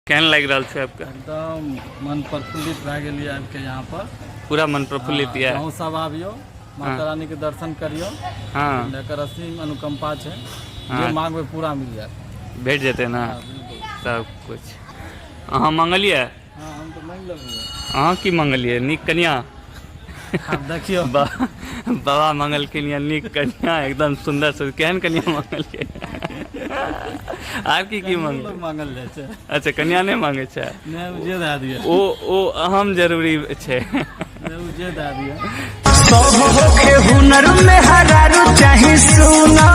केहन लागि रहल छै आपका? एकदम मन प्रफुल्लित भए गेलियै आबिके यहाँ पर। पूरा मन प्रफुल्लित यऽ। गाँव सब आबियो, माता रानी के दर्शन करियो। हाँ एकर असीम अनुकंपा छै, हाँ। जे मांगबै पूरा मिल जाएत। भेट जेतै ना हाँ, बिल्कुल। सब कुछ। अहाँ मंगलियै? हाँ, हम तो मांग लेलियै। अहाँ की मंगलियै? नीक कन्या। आप देखियो। बाबा मंगलखिन या नीक कन्या, एकदम सुंदर से। केहन कन्या मंगलियै? आर की मांगल जाय छै। अच्छा, कन्या नहीं मांगे छै? नहीं, जे दे दिए। ओ अहम जरूरी छै। नहीं, जे दे दिए। हुनर में हरारू चाहे सुना